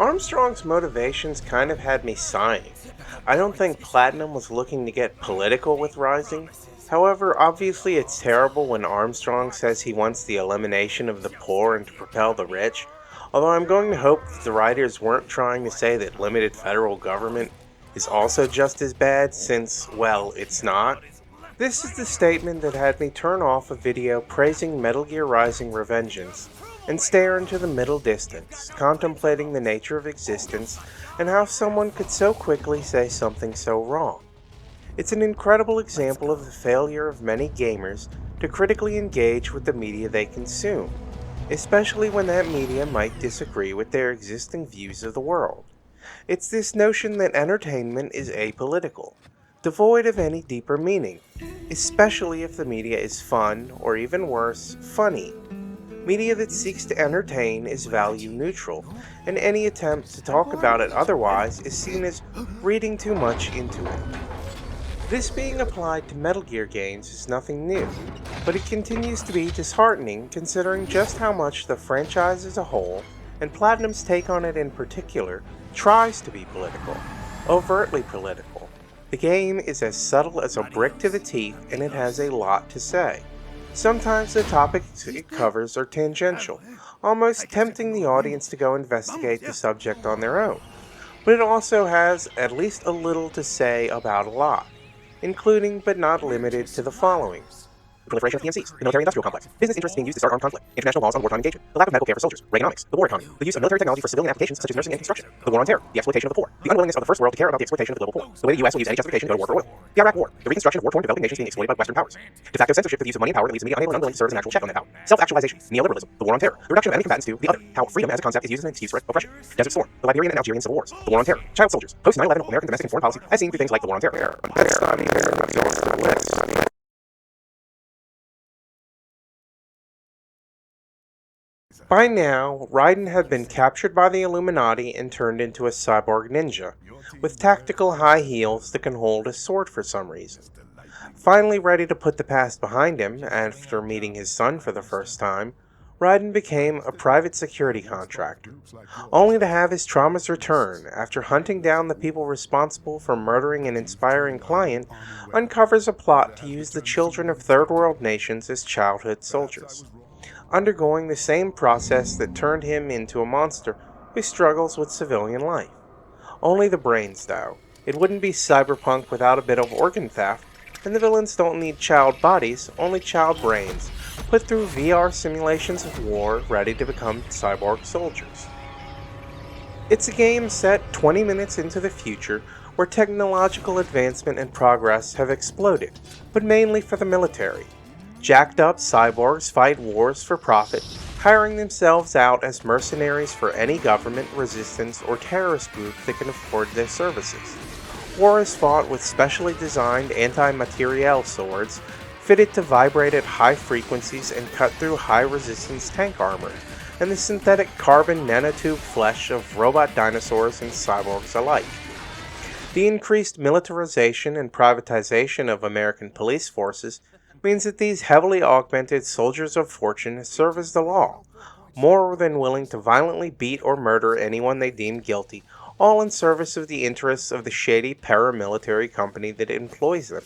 Armstrong's motivations kind of had me sighing. I don't think Platinum was looking to get political with Rising. However, obviously it's terrible when Armstrong says he wants the elimination of the poor and to propel the rich, although I'm going to hope that the writers weren't trying to say that limited federal government is also just as bad since, well, it's not. This is the statement that had me turn off a video praising Metal Gear Rising Revengeance and stare into the middle distance, contemplating the nature of existence and how someone could so quickly say something so wrong. It's an incredible example of the failure of many gamers to critically engage with the media they consume, especially when that media might disagree with their existing views of the world. It's this notion that entertainment is apolitical, devoid of any deeper meaning, especially if the media is fun, or even worse, funny. Media that seeks to entertain is value neutral, and any attempt to talk about it otherwise is seen as reading too much into it. This being applied to Metal Gear games is nothing new, but it continues to be disheartening considering just how much the franchise as a whole, and Platinum's take on it in particular, tries to be political, overtly political. The game is as subtle as a brick to the teeth and it has a lot to say. Sometimes the topics it covers are tangential, almost tempting the audience to go investigate the subject on their own. But it also has at least a little to say about a lot, including but not limited to the following: proliferation of PMCs, the military-industrial complex, business interests being used to start armed conflict, international laws on wartime engagement, the lack of medical care for soldiers, Reaganomics, the war economy, the use of military technology for civilian applications such as nursing and construction, the war on terror, the exploitation of the poor, the unwillingness of the first world to care about the exploitation of the global poor, the way the U.S. will use any justification to go to war for oil, the Iraq war, the reconstruction of war-torn developing nations being exploited by Western powers, de facto censorship for the use of money and power that leaves the media unable and unwilling to serve as an actual check on that power, self-actualization, neoliberalism, the war on terror, the reduction of enemy combatants to the other, how freedom as a concept is used as an excuse for oppression, Desert Storm, the Liberian and Algerian civil wars, the war on terror, child soldiers, post-9/11 American domestic and foreign policy as seen through things like the war on terror. That's not even the list. By now, Raiden had been captured by the Illuminati and turned into a cyborg ninja, with tactical high heels that can hold a sword for some reason. Finally ready to put the past behind him, after meeting his son for the first time, Raiden became a private security contractor, only to have his traumas return after hunting down the people responsible for murdering an inspiring client, uncovers a plot to use the children of third world nations as childhood soldiers, undergoing the same process that turned him into a monster who struggles with civilian life. Only the brains, though. It wouldn't be cyberpunk without a bit of organ theft, and the villains don't need child bodies, only child brains, put through VR simulations of war ready to become cyborg soldiers. It's a game set 20 minutes into the future where technological advancement and progress have exploded, but mainly for the military. Jacked up cyborgs fight wars for profit, hiring themselves out as mercenaries for any government, resistance, or terrorist group that can afford their services. War is fought with specially designed anti-materiel swords, fitted to vibrate at high frequencies and cut through high-resistance tank armor, and the synthetic carbon nanotube flesh of robot dinosaurs and cyborgs alike. The increased militarization and privatization of American police forces means that these heavily augmented soldiers of fortune serve as the law, more than willing to violently beat or murder anyone they deem guilty, all in service of the interests of the shady paramilitary company that employs them,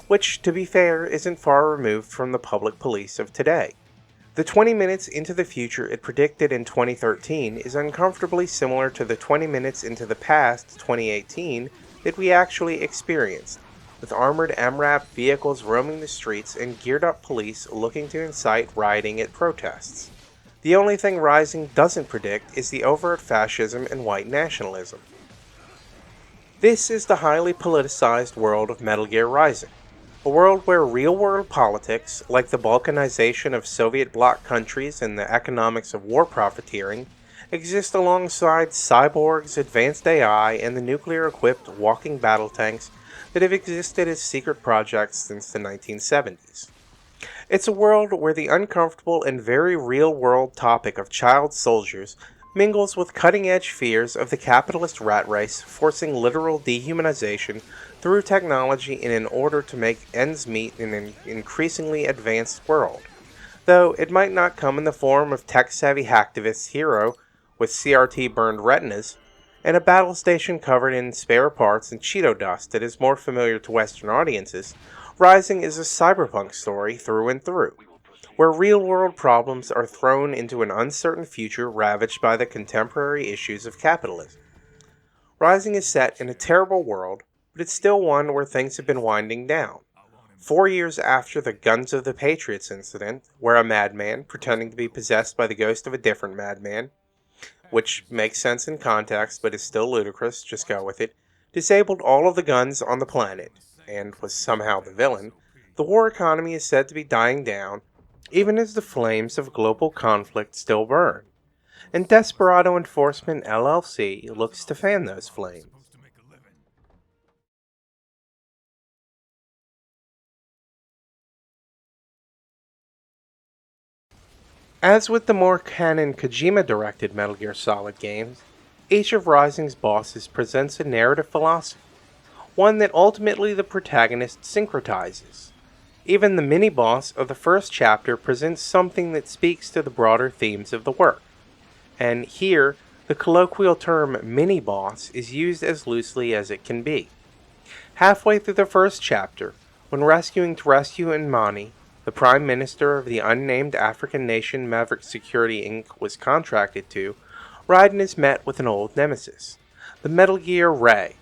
which, to be fair, isn't far removed from the public police of today. The 20 minutes into the future it predicted in 2013 is uncomfortably similar to the 20 minutes into the past, 2018, that we actually experienced, with armored MRAP vehicles roaming the streets and geared up police looking to incite rioting at protests. The only thing Rising doesn't predict is the overt fascism and white nationalism. This is the highly politicized world of Metal Gear Rising, a world where real-world politics, like the balkanization of Soviet bloc countries and the economics of war profiteering, exist alongside cyborgs, advanced AI, and the nuclear-equipped walking battle tanks that have existed as secret projects since the 1970s. It's a world where the uncomfortable and very real-world topic of child soldiers mingles with cutting-edge fears of the capitalist rat race forcing literal dehumanization through technology in order to make ends meet in an increasingly advanced world, though it might not come in the form of tech-savvy hacktivist hero with CRT burned retinas, and a battle station covered in spare parts and Cheeto dust that is more familiar to Western audiences, Rising is a cyberpunk story through and through, where real-world problems are thrown into an uncertain future ravaged by the contemporary issues of capitalism. Rising is set in a terrible world, but it's still one where things have been winding down. 4 years after the Guns of the Patriots incident, where a madman, pretending to be possessed by the ghost of a different madman, which makes sense in context but is still ludicrous, just go with it, disabled all of the guns on the planet, and was somehow the villain, the war economy is said to be dying down, even as the flames of global conflict still burn. And Desperado Enforcement LLC looks to fan those flames. As with the more canon Kojima-directed Metal Gear Solid games, each of Rising's bosses presents a narrative philosophy, one that ultimately the protagonist syncretizes. Even the mini-boss of the first chapter presents something that speaks to the broader themes of the work, and here, the colloquial term mini-boss is used as loosely as it can be. Halfway through the first chapter, when rescuing Terescu and Mani, the Prime Minister of the unnamed African nation Maverick Security Inc. was contracted to, Raiden is met with an old nemesis, the Metal Gear Ray,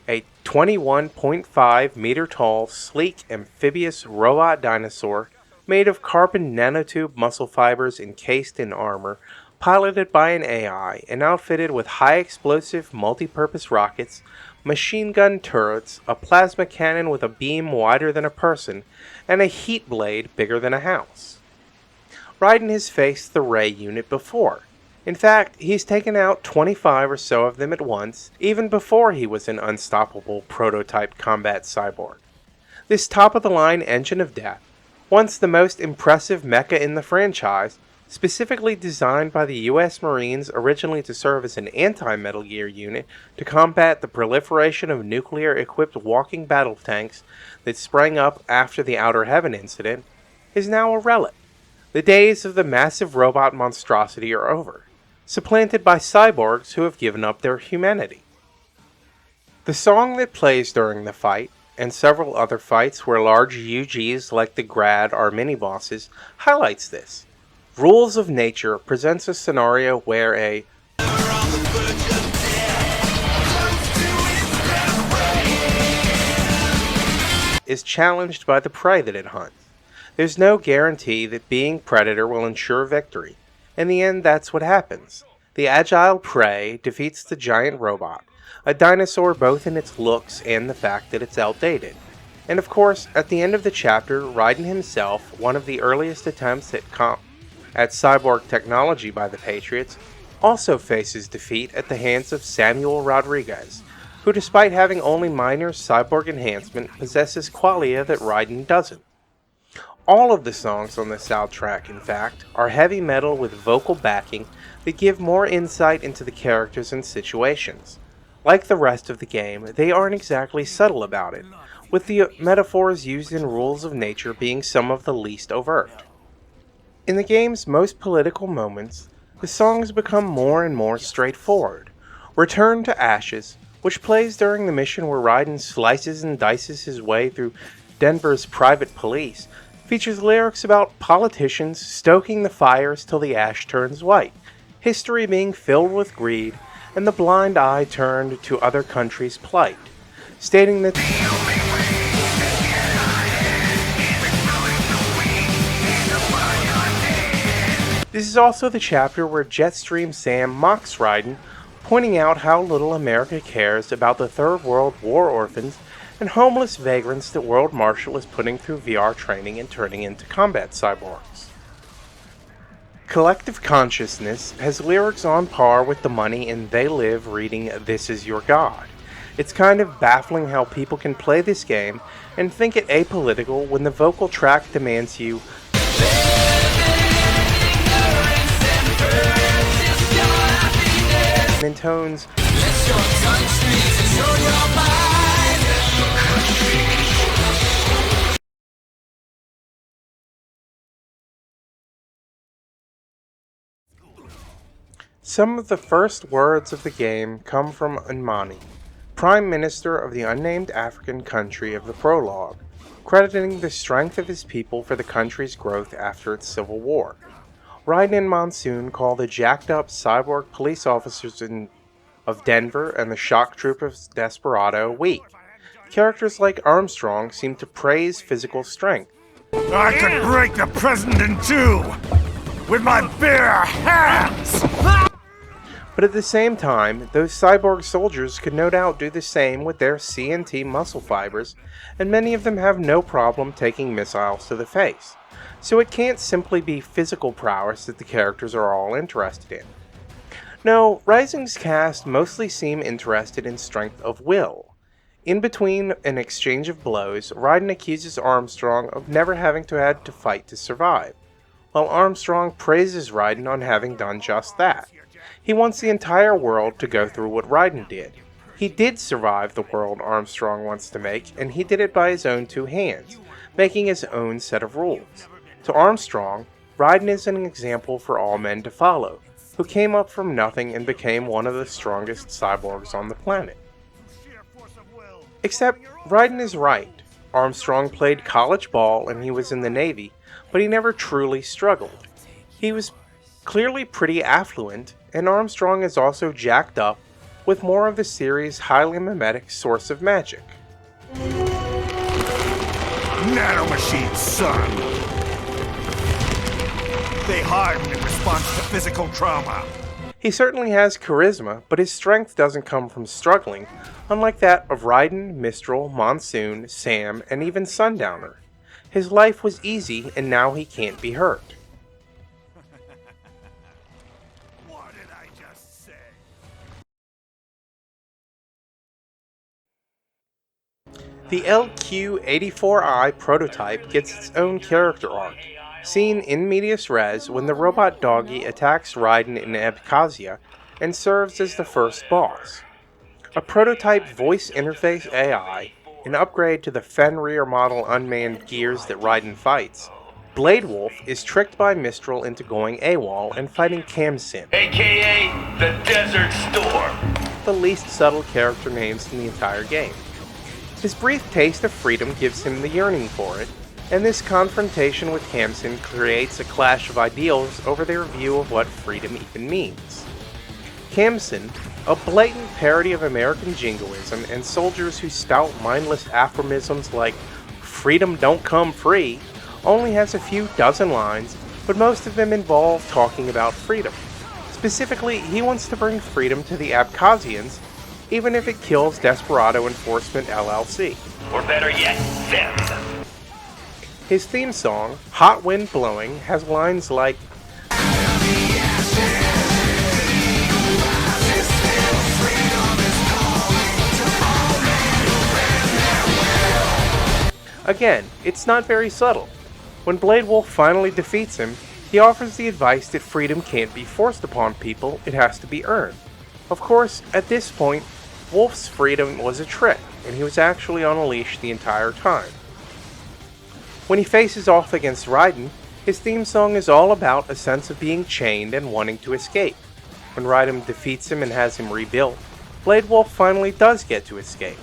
a 21.5 meter tall, sleek, amphibious robot dinosaur made of carbon nanotube muscle fibers encased in armor, piloted by an AI and outfitted with high explosive multi-purpose rockets, machine gun turrets, a plasma cannon with a beam wider than a person, and a heat blade bigger than a house. Raiden has faced the Ray unit before. In fact, he's taken out 25 or so of them at once, even before he was an unstoppable prototype combat cyborg. This top-of-the-line engine of death, once the most impressive mecha in the franchise, specifically designed by the US Marines originally to serve as an anti-Metal Gear unit to combat the proliferation of nuclear-equipped walking battle tanks that sprang up after the Outer Heaven incident, is now a relic. The days of the massive robot monstrosity are over, supplanted by cyborgs who have given up their humanity. The song that plays during the fight, and several other fights where large UGs like the Grad are mini-bosses, highlights this. Rules of Nature presents a scenario where a is challenged by the prey that it hunts. There's no guarantee that being Predator will ensure victory. In the end, that's what happens. The agile prey defeats the giant robot, a dinosaur both in its looks and the fact that it's outdated. And of course, at the end of the chapter, Raiden himself, one of the earliest attempts at cyborg technology by the Patriots, also faces defeat at the hands of Samuel Rodriguez, who despite having only minor cyborg enhancement possesses qualia that Raiden doesn't. All of the songs on the soundtrack, in fact, are heavy metal with vocal backing that give more insight into the characters and situations. Like the rest of the game, they aren't exactly subtle about it, with the metaphors used in Rules of Nature being some of the least overt. In the game's most political moments, the songs become more and more straightforward. Return to Ashes, which plays during the mission where Raiden slices and dices his way through Denver's private police, features lyrics about politicians stoking the fires till the ash turns white, history being filled with greed, and the blind eye turned to other countries' plight, stating that this is also the chapter where Jetstream Sam mocks Raiden, pointing out how little America cares about the Third World war orphans and homeless vagrants that World Marshal is putting through VR training and turning into combat cyborgs. Collective Consciousness has lyrics on par with the money in They Live reading This Is Your God. It's kind of baffling how people can play this game and think it apolitical when the vocal track demands you intones Some of the first words of the game come from Unmani, Prime Minister of the unnamed African country of the prologue, crediting the strength of his people for the country's growth after its civil war. Raiden and Monsoon call the jacked-up cyborg police officers of Denver and the shock troop of Desperado weak. Characters like Armstrong seem to praise physical strength. I could break the president in two with my bare hands! But at the same time, those cyborg soldiers could no doubt do the same with their CNT muscle fibers, and many of them have no problem taking missiles to the face. So it can't simply be physical prowess that the characters are all interested in. No, Rising's cast mostly seem interested in strength of will. In between an exchange of blows, Raiden accuses Armstrong of never having to have to fight to survive, while Armstrong praises Raiden on having done just that. He wants the entire world to go through what Raiden did. He did survive the world Armstrong wants to make, and he did it by his own two hands, making his own set of rules. To Armstrong, Raiden is an example for all men to follow, who came up from nothing and became one of the strongest cyborgs on the planet. Except, Raiden is right. Armstrong played college ball and he was in the Navy, but he never truly struggled. He was clearly pretty affluent, and Armstrong is also jacked up with more of the series' highly mimetic source of magic. Nanomachines, son! They harden in response to physical trauma. He certainly has charisma, but his strength doesn't come from struggling, unlike that of Raiden, Mistral, Monsoon, Sam, and even Sundowner. His life was easy, and now he can't be hurt. What did I just say? The LQ-84I prototype gets its own character arc, seen in medias res when the robot doggy attacks Raiden in Abkhazia and serves as the first boss. A prototype voice interface AI, an upgrade to the Fenrir model unmanned gears that Raiden fights, Blade Wolf is tricked by Mistral into going AWOL and fighting Kamsin, aka the Desert Storm, the least subtle character names in the entire game. His brief taste of freedom gives him the yearning for it, and this confrontation with Kamsin creates a clash of ideals over their view of what freedom even means. Kamsin, a blatant parody of American jingoism and soldiers who spout mindless aphorisms like "freedom don't come free," only has a few dozen lines, but most of them involve talking about freedom. Specifically, he wants to bring freedom to the Abkhazians, even if it kills Desperado Enforcement LLC. or better yet, them. His theme song, Hot Wind Blowing, has lines like, again, it's not very subtle. When Blade Wolf finally defeats him, he offers the advice that freedom can't be forced upon people, it has to be earned. Of course, at this point, Wolf's freedom was a trick, and he was actually on a leash the entire time. When he faces off against Raiden, his theme song is all about a sense of being chained and wanting to escape. When Raiden defeats him and has him rebuilt, Blade Wolf finally does get to escape.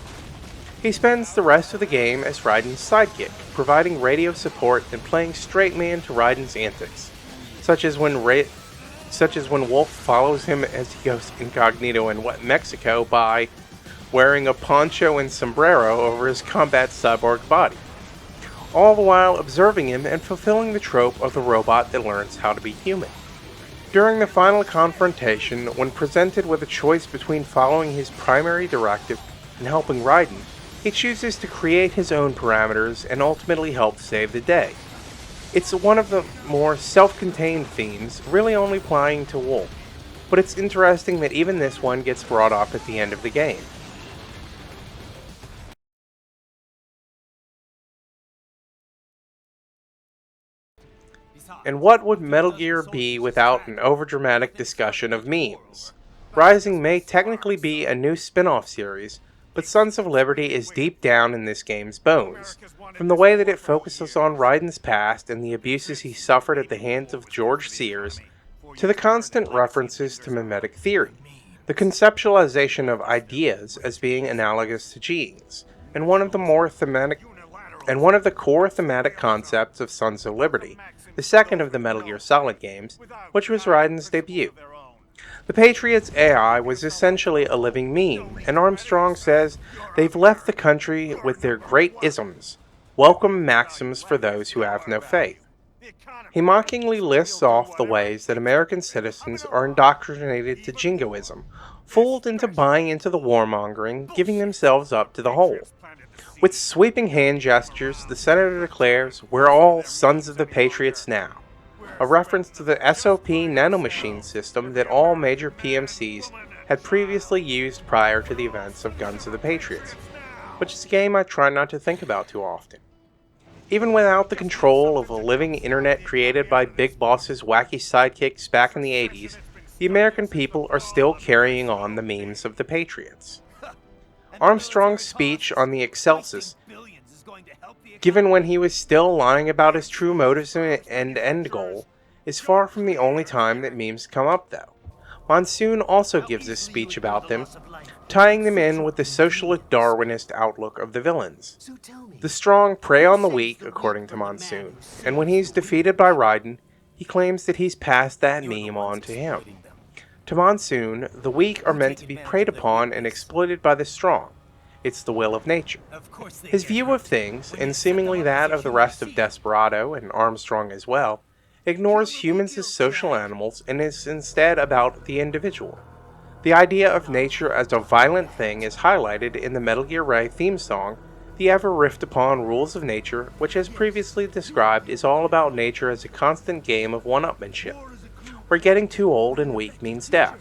He spends the rest of the game as Raiden's sidekick, providing radio support and playing straight man to Raiden's antics, such as when Wolf follows him as he goes incognito in Mexico by wearing a poncho and sombrero over his combat cyborg body, all the while observing him and fulfilling the trope of the robot that learns how to be human. During the final confrontation, when presented with a choice between following his primary directive and helping Raiden, he chooses to create his own parameters and ultimately help save the day. It's one of the more self-contained themes, really only applying to Wolf, but it's interesting that even this one gets brought up at the end of the game. And what would Metal Gear be without an overdramatic discussion of memes? Rising may technically be a new spin-off series, but Sons of Liberty is deep down in this game's bones, from the way that it focuses on Raiden's past and the abuses he suffered at the hands of George Sears, to the constant references to mimetic theory, the conceptualization of ideas as being analogous to genes, and one of the core thematic concepts of Sons of Liberty, the second of the Metal Gear Solid games, which was Raiden's debut. The Patriots' AI was essentially a living meme, and Armstrong says they've left the country with their great isms, welcome maxims for those who have no faith. He mockingly lists off the ways that American citizens are indoctrinated to jingoism, fooled into buying into the warmongering, giving themselves up to the whole. With sweeping hand gestures, the senator declares, "We're all sons of the Patriots now," a reference to the SOP nanomachine system that all major PMCs had previously used prior to the events of Guns of the Patriots, which is a game I try not to think about too often. Even without the control of a living internet created by Big Boss's wacky sidekicks back in the 80s, the American people are still carrying on the memes of the Patriots. Armstrong's speech on the Excelsis, given when he was still lying about his true motives and end goal, is far from the only time that memes come up though. Monsoon also gives a speech about them, tying them in with the socialist Darwinist outlook of the villains. The strong prey on the weak, according to Monsoon, and when he's defeated by Raiden, he claims that he's passed that meme on to him. To Monsoon, the weak are meant to be preyed upon and exploited by the strong. It's the will of nature. His view of things, and seemingly that of the rest of Desperado and Armstrong as well, ignores humans as social animals and is instead about the individual. The idea of nature as a violent thing is highlighted in the Metal Gear Ray theme song, the ever-riffed-upon Rules of Nature, which as previously described is all about nature as a constant game of one-upmanship, where getting too old and weak means death.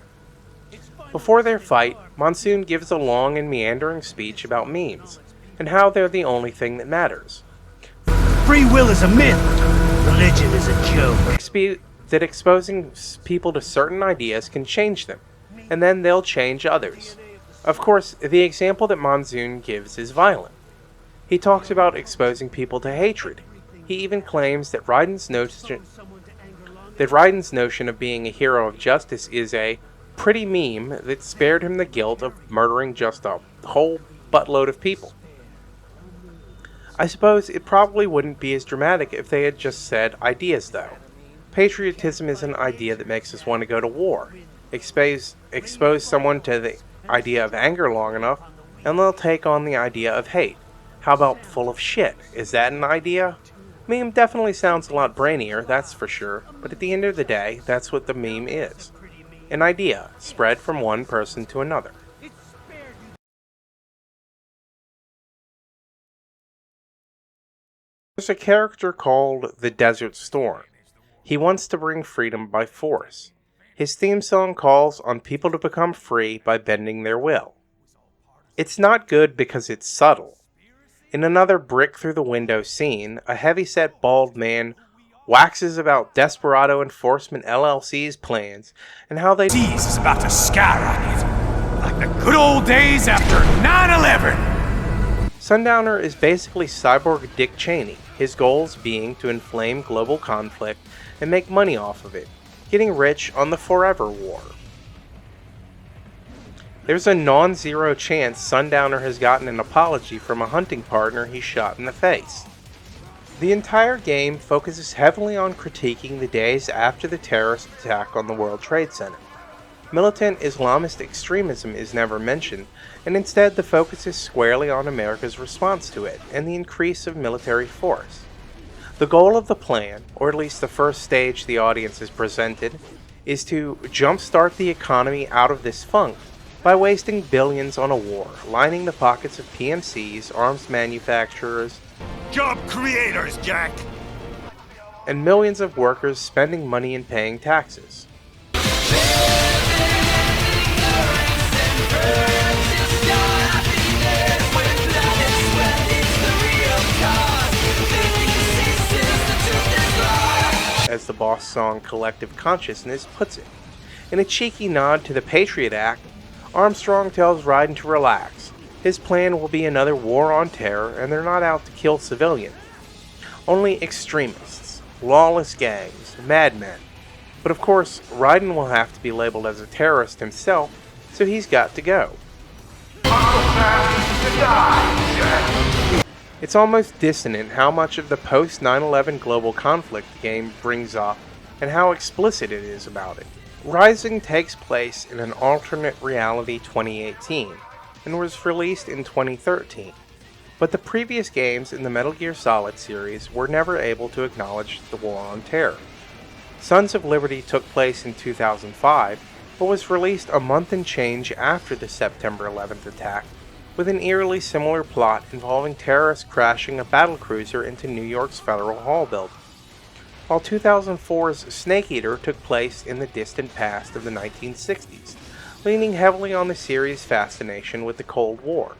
Before their fight, Monsoon gives a long and meandering speech about memes, and how they're the only thing that matters. Free will is a myth. Religion is a joke. That exposing people to certain ideas can change them, and then they'll change others. Of course, the example that Monsoon gives is violent. He talks about exposing people to hatred. He even claims that Raiden's notion of being a hero of justice is a pretty meme that spared him the guilt of murdering just a whole buttload of people. I suppose it probably wouldn't be as dramatic if they had just said ideas though. Patriotism is an idea that makes us want to go to war. Expose someone to the idea of anger long enough, and they'll take on the idea of hate. How about full of shit? Is that an idea? Meme definitely sounds a lot brainier, that's for sure, but at the end of the day, that's what the meme is. An idea, spread from one person to another. There's a character called the Desert Storm. He wants to bring freedom by force. His theme song calls on people to become free by bending their will. It's not good because it's subtle. In another brick through the window scene, a heavyset bald man waxes about Desperado Enforcement LLC's plans and how they Is about to skyrocket, like the good old days after 9/11. Sundowner is basically cyborg Dick Cheney, his goals being to inflame global conflict and make money off of it, getting rich on the Forever War. There's a non-zero chance Sundowner has gotten an apology from a hunting partner he shot in the face. The entire game focuses heavily on critiquing the days after the terrorist attack on the World Trade Center. Militant Islamist extremism is never mentioned, and instead the focus is squarely on America's response to it and the increase of military force. The goal of the plan, or at least the first stage the audience is presented, is to jumpstart the economy out of this funk by wasting billions on a war, lining the pockets of PMCs, arms manufacturers, Job creators, Jack. and millions of workers spending money and paying taxes. As the Boss song Collective Consciousness puts it. In a cheeky nod to the Patriot Act, Armstrong tells Raiden to relax. His plan will be another war on terror, and they're not out to kill civilians. Only extremists, lawless gangs, madmen. But of course, Raiden will have to be labeled as a terrorist himself, so he's got to go. It's almost dissonant how much of the post-9/11 global conflict the game brings up and how explicit it is about it. Rising takes place in an alternate reality 2018 and was released in 2013, but the previous games in the Metal Gear Solid series were never able to acknowledge the War on Terror. Sons of Liberty took place in 2005, but was released a month and change after the September 11th attack, with an eerily similar plot involving terrorists crashing a battlecruiser into New York's Federal Hall building, while 2004's Snake Eater took place in the distant past of the 1960s, leaning heavily on the series' fascination with the Cold War.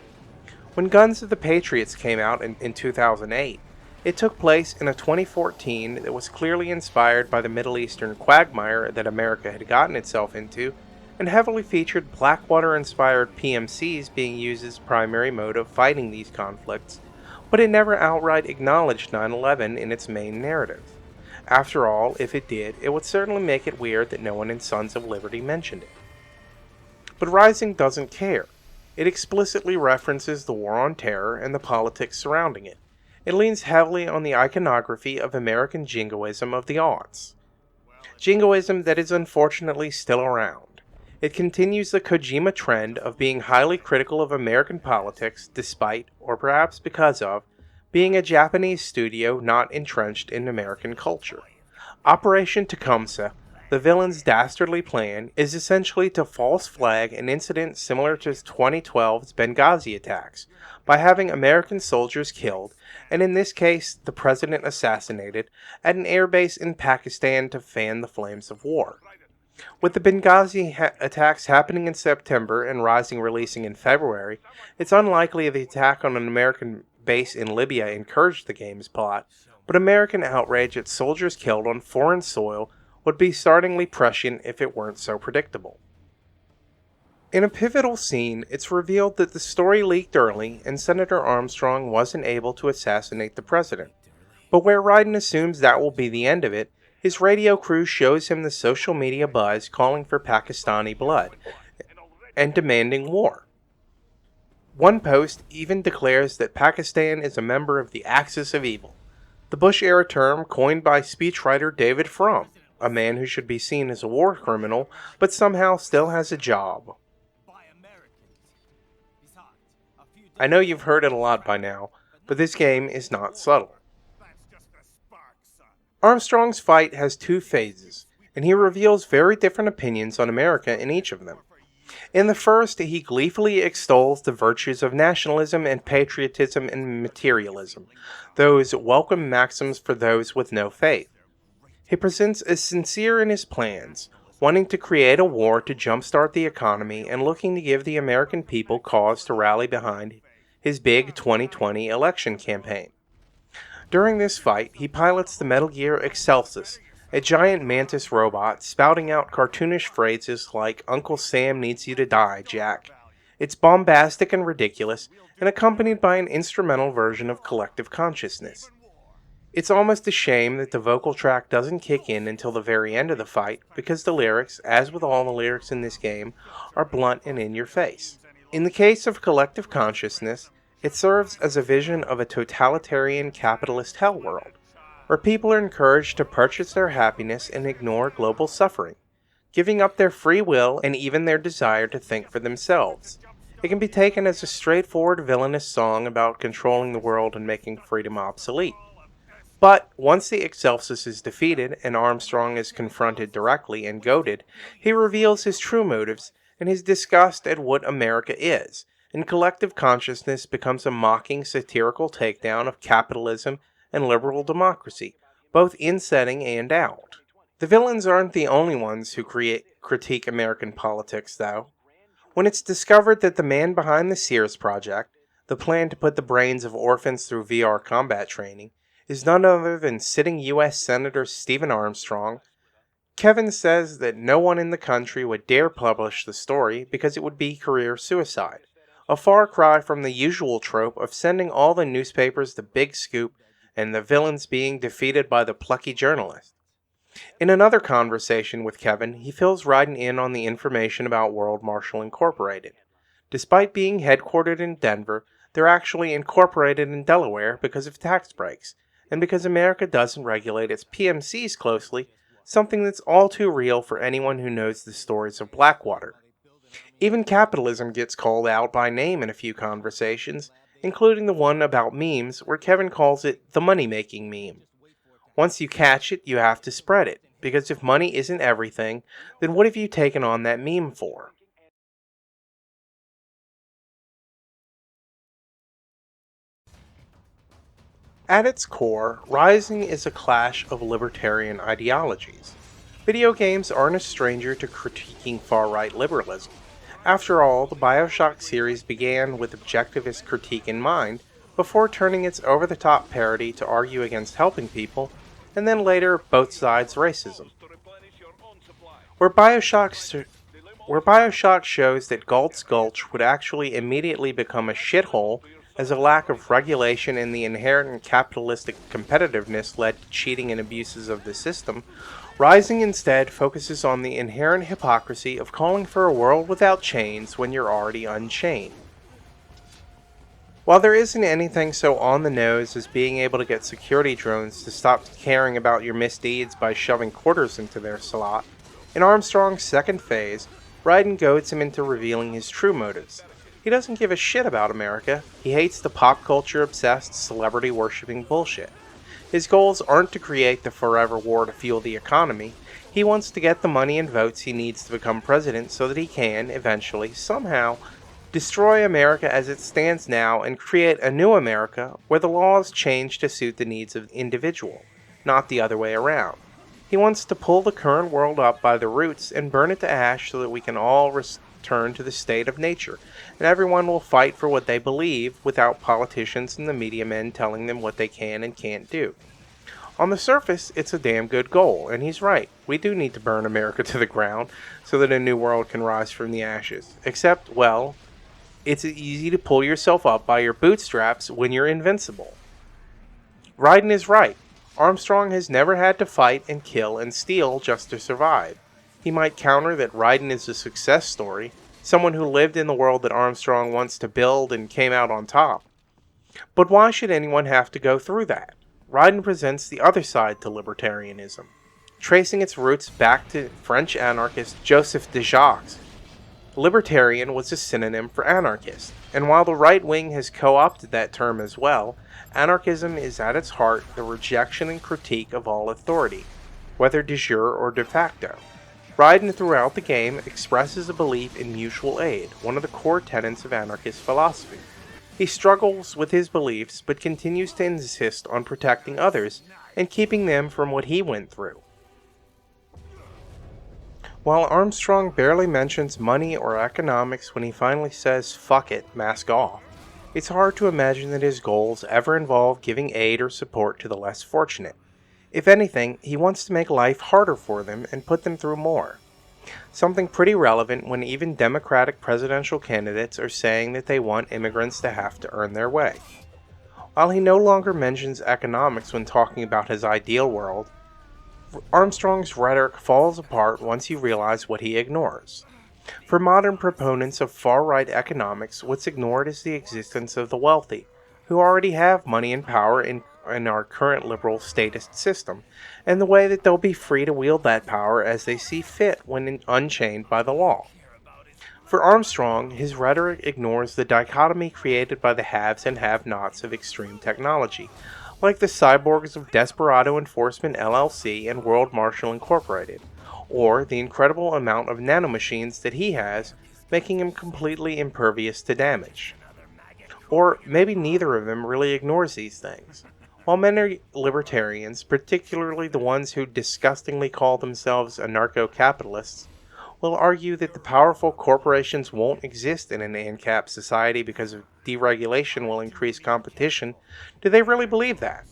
When Guns of the Patriots came out in 2008, it took place in a 2014 that was clearly inspired by the Middle Eastern quagmire that America had gotten itself into, and heavily featured Blackwater-inspired PMCs being used as primary mode of fighting these conflicts, but it never outright acknowledged 9/11 in its main narrative. After all, if it did, it would certainly make it weird that no one in Sons of Liberty mentioned it. But Rising doesn't care. It explicitly references the War on Terror and the politics surrounding it. It leans heavily on the iconography of American jingoism of the aughts. Jingoism that is unfortunately still around. It continues the Kojima trend of being highly critical of American politics despite, or perhaps because of, being a Japanese studio not entrenched in American culture. Operation Tecumseh, the villain's dastardly plan, is essentially to false flag an incident similar to 2012's Benghazi attacks, by having American soldiers killed, and in this case the president assassinated, at an airbase in Pakistan to fan the flames of war. With the Benghazi attacks happening in September and Rising releasing in February, it's unlikely the attack on an American base in Libya encouraged the game's plot, but American outrage at soldiers killed on foreign soil would be startlingly prescient if it weren't so predictable. In a pivotal scene, it's revealed that the story leaked early and Senator Armstrong wasn't able to assassinate the president. But where Raiden assumes that will be the end of it, his radio crew shows him the social media buzz calling for Pakistani blood and demanding war. One post even declares that Pakistan is a member of the Axis of Evil, the Bush-era term coined by speechwriter David Frum, a man who should be seen as a war criminal, but somehow still has a job. I know you've heard it a lot by now, but this game is not subtle. Armstrong's fight has two phases, and he reveals very different opinions on America in each of them. In the first, he gleefully extols the virtues of nationalism and patriotism and materialism, those welcome maxims for those with no faith. He presents as sincere in his plans, wanting to create a war to jumpstart the economy and looking to give the American people cause to rally behind his big 2020 election campaign. During this fight, he pilots the Metal Gear Excelsis, a giant mantis robot spouting out cartoonish phrases like "Uncle Sam needs you to die, Jack." It's bombastic and ridiculous, and accompanied by an instrumental version of Collective Consciousness. It's almost a shame that the vocal track doesn't kick in until the very end of the fight, because the lyrics, as with all the lyrics in this game, are blunt and in your face. In the case of Collective Consciousness, it serves as a vision of a totalitarian capitalist hell world, where people are encouraged to purchase their happiness and ignore global suffering, giving up their free will and even their desire to think for themselves. It can be taken as a straightforward villainous song about controlling the world and making freedom obsolete. But once the Excelsis is defeated and Armstrong is confronted directly and goaded, he reveals his true motives and his disgust at what America is, and Collective Consciousness becomes a mocking, satirical takedown of capitalism and liberal democracy, both in setting and out. The villains aren't the only ones who critique American politics, though. When it's discovered that the man behind the Sears Project, the plan to put the brains of orphans through VR combat training, is none other than sitting U.S. Senator Stephen Armstrong, Kevin says that no one in the country would dare publish the story because it would be career suicide, a far cry from the usual trope of sending all the newspapers the big scoop and the villains being defeated by the plucky journalist. In another conversation with Kevin, he fills Raiden in on the information about World Marshal Incorporated. Despite being headquartered in Denver, they're actually incorporated in Delaware because of tax breaks, and because America doesn't regulate its PMCs closely, something that's all too real for anyone who knows the stories of Blackwater. Even capitalism gets called out by name in a few conversations, including the one about memes where Kevin calls it the money-making meme. Once you catch it, you have to spread it, because if money isn't everything, then what have you taken on that meme for? At its core, Rising is a clash of libertarian ideologies. Video games aren't a stranger to critiquing far-right liberalism. After all, the BioShock series began with objectivist critique in mind, before turning its over-the-top parody to argue against helping people, and then later both sides' racism. Where BioShock shows that Galt's Gulch would actually immediately become a shithole as a lack of regulation and the inherent capitalistic competitiveness led to cheating and abuses of the system, Rising instead focuses on the inherent hypocrisy of calling for a world without chains when you're already unchained. While there isn't anything so on the nose as being able to get security drones to stop caring about your misdeeds by shoving quarters into their slot, in Armstrong's second phase, Raiden goads him into revealing his true motives. He doesn't give a shit about America. He hates the pop culture obsessed, celebrity worshipping bullshit. His goals aren't to create the forever war to fuel the economy. He wants to get the money and votes he needs to become president so that he can, eventually, somehow, destroy America as it stands now and create a new America where the laws change to suit the needs of the individual, not the other way around. He wants to pull the current world up by the roots and burn it to ash so that we can all return to the state of nature, and everyone will fight for what they believe without politicians and the media men telling them what they can and can't do. On the surface, it's a damn good goal, and he's right. We do need to burn America to the ground so that a new world can rise from the ashes. Except, well, it's easy to pull yourself up by your bootstraps when you're invincible. Raiden is right. Armstrong has never had to fight and kill and steal just to survive. He might counter that Raiden is a success story, someone who lived in the world that Armstrong wants to build and came out on top. But why should anyone have to go through that? Raiden presents the other side to libertarianism, tracing its roots back to French anarchist Joseph de Jacques. Libertarian was a synonym for anarchist, and while the right wing has co-opted that term as well, anarchism is at its heart the rejection and critique of all authority, whether de jure or de facto. Raiden throughout the game expresses a belief in mutual aid, one of the core tenets of anarchist philosophy. He struggles with his beliefs, but continues to insist on protecting others and keeping them from what he went through. While Armstrong barely mentions money or economics when he finally says, "Fuck it, mask off," it's hard to imagine that his goals ever involve giving aid or support to the less fortunate. If anything, he wants to make life harder for them and put them through more. Something pretty relevant when even Democratic presidential candidates are saying that they want immigrants to have to earn their way. While he no longer mentions economics when talking about his ideal world, Armstrong's rhetoric falls apart once you realize what he ignores. For modern proponents of far-right economics, what's ignored is the existence of the wealthy, who already have money and power in our current liberal statist system, and the way that they'll be free to wield that power as they see fit when unchained by the law. For Armstrong, his rhetoric ignores the dichotomy created by the haves and have-nots of extreme technology, like the cyborgs of Desperado Enforcement LLC and World Marshal Incorporated, or the incredible amount of nanomachines that he has, making him completely impervious to damage. Or maybe neither of them really ignores these things. While many libertarians, particularly the ones who disgustingly call themselves anarcho-capitalists, will argue that the powerful corporations won't exist in an ANCAP society because of deregulation will increase competition, do they really believe that?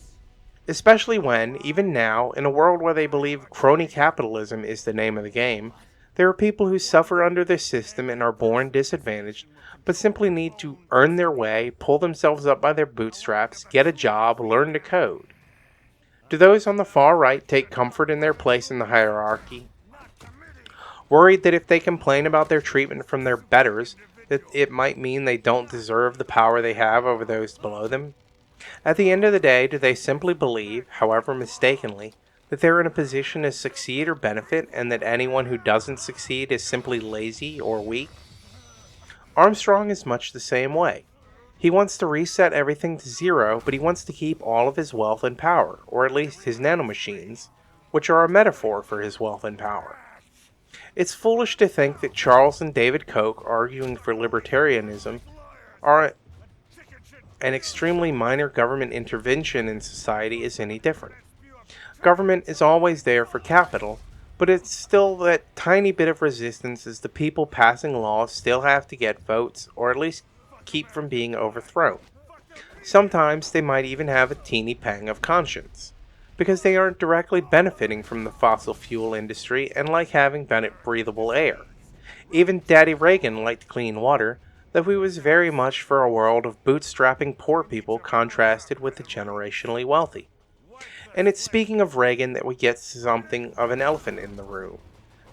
Especially when, even now, in a world where they believe crony capitalism is the name of the game, there are people who suffer under this system and are born disadvantaged, but simply need to earn their way, pull themselves up by their bootstraps, get a job, learn to code. Do those on the far right take comfort in their place in the hierarchy, worried that if they complain about their treatment from their betters, that it might mean they don't deserve the power they have over those below them? At the end of the day, do they simply believe, however mistakenly, that they're in a position to succeed or benefit, and that anyone who doesn't succeed is simply lazy or weak? Armstrong is much the same way. He wants to reset everything to zero, but he wants to keep all of his wealth and power, or at least his nanomachines, which are a metaphor for his wealth and power. It's foolish to think that Charles and David Koch arguing for libertarianism are an extremely minor government intervention in society is any different. Government is always there for capital, but it's still that tiny bit of resistance as the people passing laws still have to get votes, or at least keep from being overthrown. Sometimes they might even have a teeny pang of conscience, because they aren't directly benefiting from the fossil fuel industry and like having breathable air. Even Daddy Reagan liked clean water, though he was very much for a world of bootstrapping poor people contrasted with the generationally wealthy. And it's speaking of Reagan that we get something of an elephant in the room.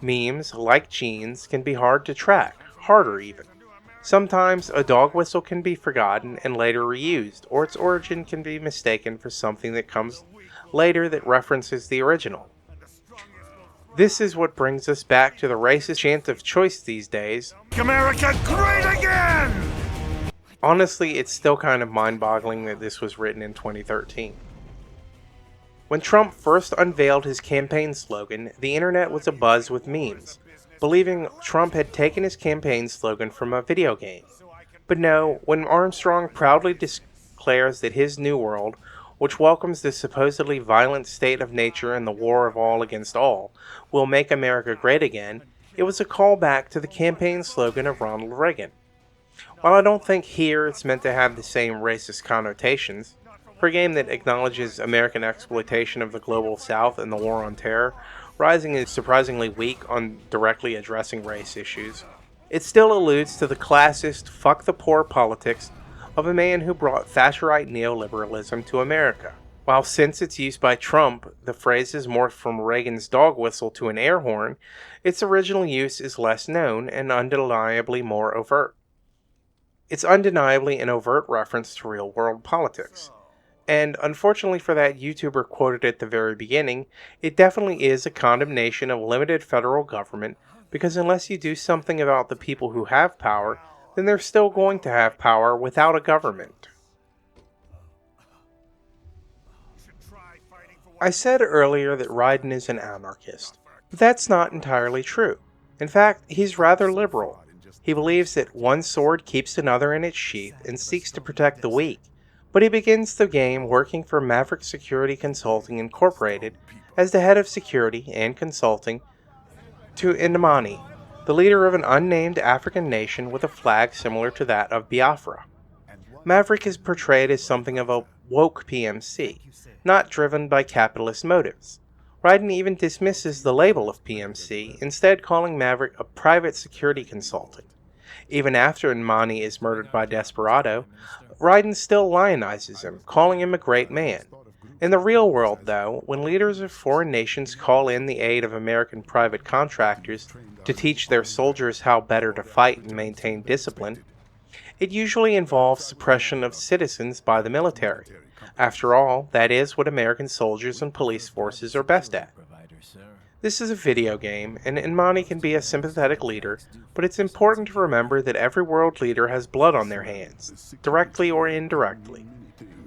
Memes, like genes, can be hard to track, harder even. Sometimes a dog whistle can be forgotten and later reused, or its origin can be mistaken for something that comes later that references the original. This is what brings us back to the racist chant of choice these days. Make America great again! Honestly, it's still kind of mind-boggling that this was written in 2013. When Trump first unveiled his campaign slogan, the internet was abuzz with memes, believing Trump had taken his campaign slogan from a video game. But no, when Armstrong proudly declares that his new world, which welcomes the supposedly violent state of nature and the war of all against all, will make America great again, it was a callback to the campaign slogan of Ronald Reagan. While I don't think here it's meant to have the same racist connotations, for a game that acknowledges American exploitation of the global South and the war on terror, Rising is surprisingly weak on directly addressing race issues. It still alludes to the classist, fuck the poor politics of a man who brought Thatcherite neoliberalism to America. While since its use by Trump, the phrase is morphed from Reagan's dog whistle to an air horn, its original use is less known and undeniably more overt. It's undeniably an overt reference to real-world politics. And unfortunately for that YouTuber quoted at the very beginning, it definitely is a condemnation of limited federal government, because unless you do something about the people who have power, then they're still going to have power without a government. I said earlier that Ryden is an anarchist, but that's not entirely true. In fact, he's rather liberal. He believes that one sword keeps another in its sheath and seeks to protect the weak. But he begins the game working for Maverick Security Consulting Incorporated as the head of security and consulting to Indamani, the leader of an unnamed African nation with a flag similar to that of Biafra. Maverick is portrayed as something of a woke PMC, not driven by capitalist motives. Ryden even dismisses the label of PMC, instead calling Maverick a private security consultant. Even after Indamani is murdered by Desperado, Ryden still lionizes him, calling him a great man. In the real world, though, when leaders of foreign nations call in the aid of American private contractors to teach their soldiers how better to fight and maintain discipline, it usually involves suppression of citizens by the military. After all, that is what American soldiers and police forces are best at. This is a video game, and Indamani can be a sympathetic leader, but it's important to remember that every world leader has blood on their hands, directly or indirectly.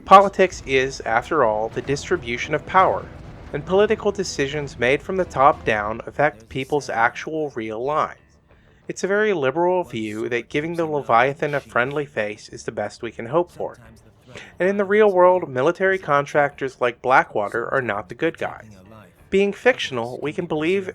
Politics is, after all, the distribution of power, and political decisions made from the top down affect people's actual real lives. It's a very liberal view that giving the Leviathan a friendly face is the best we can hope for. And in the real world, military contractors like Blackwater are not the good guys. Being fictional, we can believe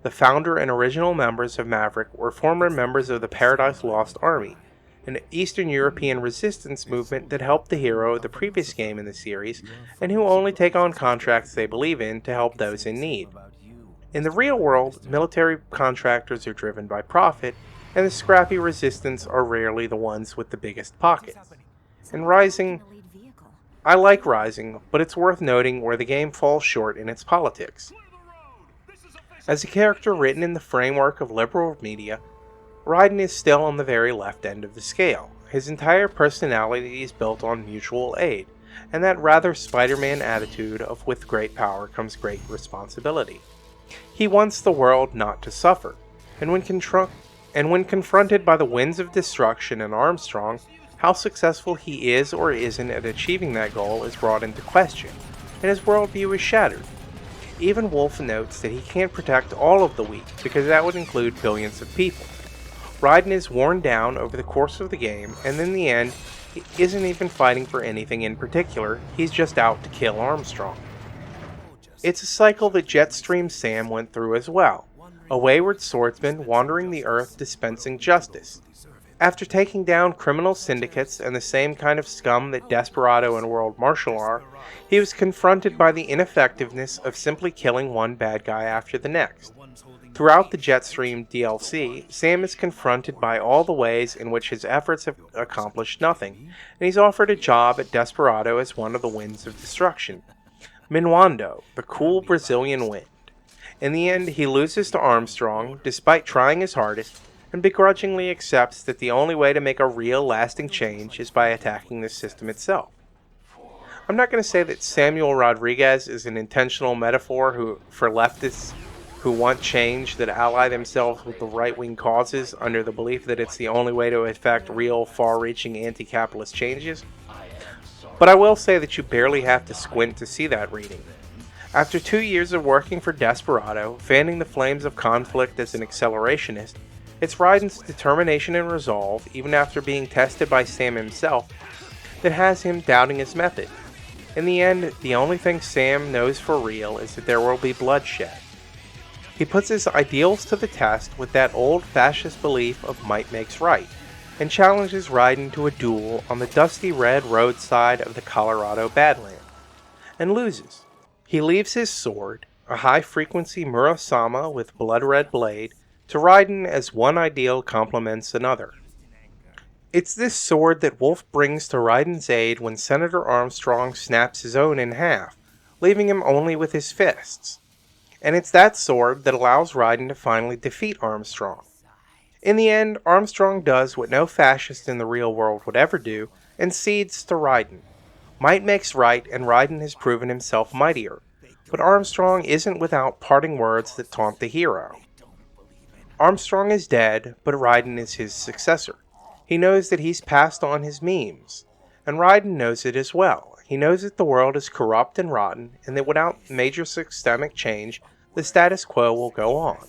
the founder and original members of Maverick were former members of the Paradise Lost Army, an Eastern European resistance movement that helped the hero of the previous game in the series, and who only take on contracts they believe in to help those in need. In the real world, military contractors are driven by profit, and the scrappy resistance are rarely the ones with the biggest pockets. In Rising, I like Rising, but it's worth noting where the game falls short in its politics. As a character written in the framework of liberal media, Raiden is still on the very left end of the scale. His entire personality is built on mutual aid, and that rather Spider-Man attitude of with great power comes great responsibility. He wants the world not to suffer, and when confronted by the winds of destruction and Armstrong, how successful he is or isn't at achieving that goal is brought into question, and his worldview is shattered. Even Wolf notes that he can't protect all of the weak, because that would include billions of people. Raiden is worn down over the course of the game, and in the end, he isn't even fighting for anything in particular, he's just out to kill Armstrong. It's a cycle that Jetstream Sam went through as well, a wayward swordsman wandering the earth dispensing justice. After taking down criminal syndicates and the same kind of scum that Desperado and World Marshal are, he was confronted by the ineffectiveness of simply killing one bad guy after the next. Throughout the Jetstream DLC, Sam is confronted by all the ways in which his efforts have accomplished nothing, and he's offered a job at Desperado as one of the winds of destruction. Minuando, the cool Brazilian wind. In the end, he loses to Armstrong, despite trying his hardest, and begrudgingly accepts that the only way to make a real, lasting change is by attacking the system itself. I'm not going to say that Samuel Rodriguez is an intentional metaphor for leftists who want change that ally themselves with the right-wing causes under the belief that it's the only way to effect real, far-reaching anti-capitalist changes. But I will say that you barely have to squint to see that reading. After 2 years of working for Desperado, fanning the flames of conflict as an accelerationist, it's Raiden's determination and resolve, even after being tested by Sam himself, that has him doubting his method. In the end, the only thing Sam knows for real is that there will be bloodshed. He puts his ideals to the test with that old fascist belief of might makes right, and challenges Raiden to a duel on the dusty red roadside of the Colorado Badland, and loses. He leaves his sword, a high-frequency Murasama with blood-red blade, to Raiden as one ideal complements another. It's this sword that Wolf brings to Raiden's aid when Senator Armstrong snaps his own in half, leaving him only with his fists. And it's that sword that allows Raiden to finally defeat Armstrong. In the end, Armstrong does what no fascist in the real world would ever do, and cedes to Raiden. Might makes right, and Raiden has proven himself mightier, but Armstrong isn't without parting words that taunt the hero. Armstrong is dead, but Raiden is his successor. He knows that he's passed on his memes, and Raiden knows it as well. He knows that the world is corrupt and rotten, and that without major systemic change, the status quo will go on.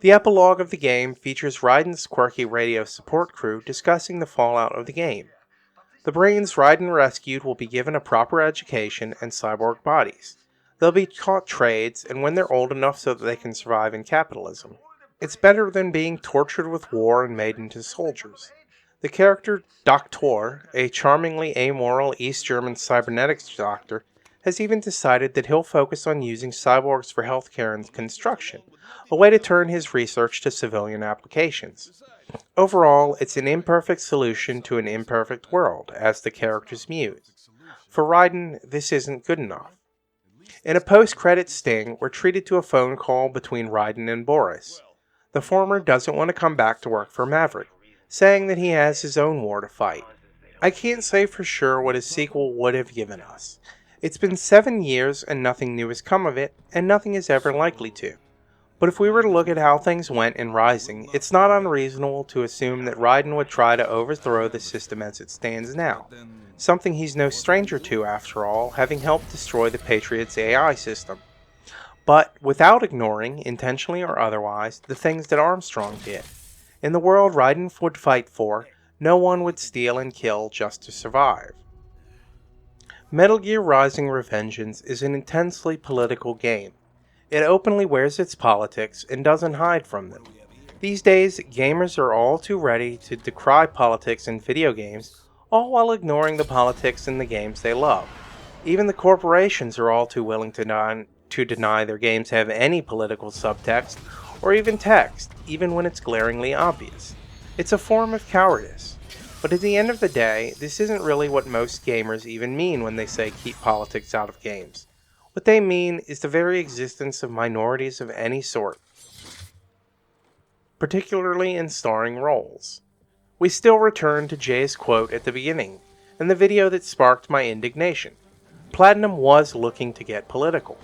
The epilogue of the game features Raiden's quirky radio support crew discussing the fallout of the game. The brains Raiden rescued will be given a proper education and cyborg bodies. They'll be taught trades, and when they're old enough so that they can survive in capitalism. It's better than being tortured with war and made into soldiers. The character Doctor, a charmingly amoral East German cybernetics doctor, has even decided that he'll focus on using cyborgs for healthcare and construction, a way to turn his research to civilian applications. Overall, it's an imperfect solution to an imperfect world, as the characters muse. For Raiden, this isn't good enough. In a post-credit sting, we're treated to a phone call between Raiden and Boris. The former doesn't want to come back to work for Maverick, saying that he has his own war to fight. I can't say for sure what his sequel would have given us. It's been 7 years and nothing new has come of it, and nothing is ever likely to. But if we were to look at how things went in Rising, it's not unreasonable to assume that Raiden would try to overthrow the system as it stands now. Something he's no stranger to, after all, having helped destroy the Patriots' AI system. But without ignoring, intentionally or otherwise, the things that Armstrong did. In the world Raiden would fight for, no one would steal and kill just to survive. Metal Gear Rising: Revengeance is an intensely political game. It openly wears its politics and doesn't hide from them. These days, gamers are all too ready to decry politics in video games, all while ignoring the politics in the games they love. Even the corporations are all too willing to deny their games have any political subtext, or even text, even when it's glaringly obvious. It's a form of cowardice. But at the end of the day, this isn't really what most gamers even mean when they say keep politics out of games. What they mean is the very existence of minorities of any sort, particularly in starring roles. We still return to Jay's quote at the beginning, and the video that sparked my indignation. Platinum was looking to get political.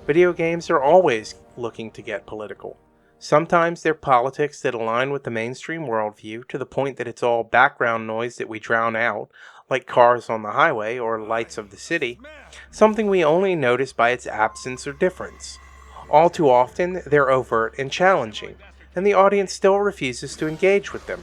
Video games are always looking to get political. Sometimes they're politics that align with the mainstream worldview to the point that it's all background noise that we drown out, like cars on the highway or lights of the city, something we only notice by its absence or difference. All too often, they're overt and challenging, and the audience still refuses to engage with them.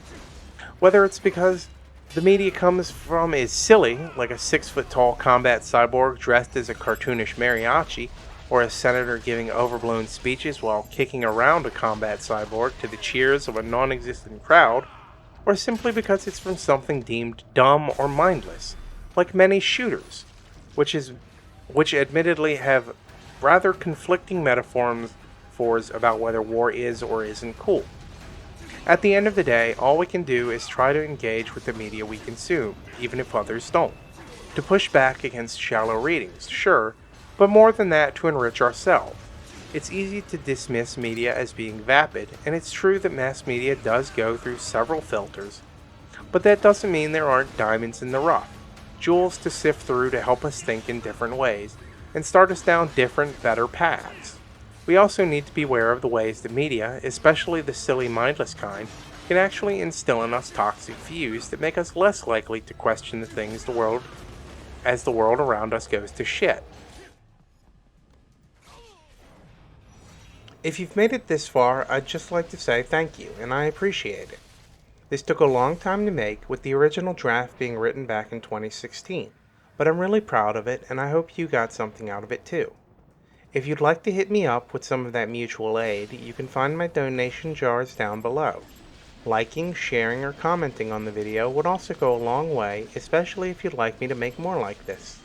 Whether it's because the media comes from is silly, like a 6-foot-tall combat cyborg dressed as a cartoonish mariachi, or a senator giving overblown speeches while kicking around a combat cyborg to the cheers of a non-existent crowd, or simply because it's from something deemed dumb or mindless, like many shooters, which admittedly have rather conflicting metaphors about whether war is or isn't cool. At the end of the day, all we can do is try to engage with the media we consume, even if others don't. To push back against shallow readings, sure, but more than that, to enrich ourselves. It's easy to dismiss media as being vapid, and it's true that mass media does go through several filters, but that doesn't mean there aren't diamonds in the rough, jewels to sift through to help us think in different ways, and start us down different, better paths. We also need to be aware of the ways the media, especially the silly, mindless kind, can actually instill in us toxic views that make us less likely to question the things as the world around us goes to shit. If you've made it this far, I'd just like to say thank you, and I appreciate it. This took a long time to make, with the original draft being written back in 2016, but I'm really proud of it, and I hope you got something out of it too. If you'd like to hit me up with some of that mutual aid, you can find my donation jars down below. Liking, sharing, or commenting on the video would also go a long way, especially if you'd like me to make more like this.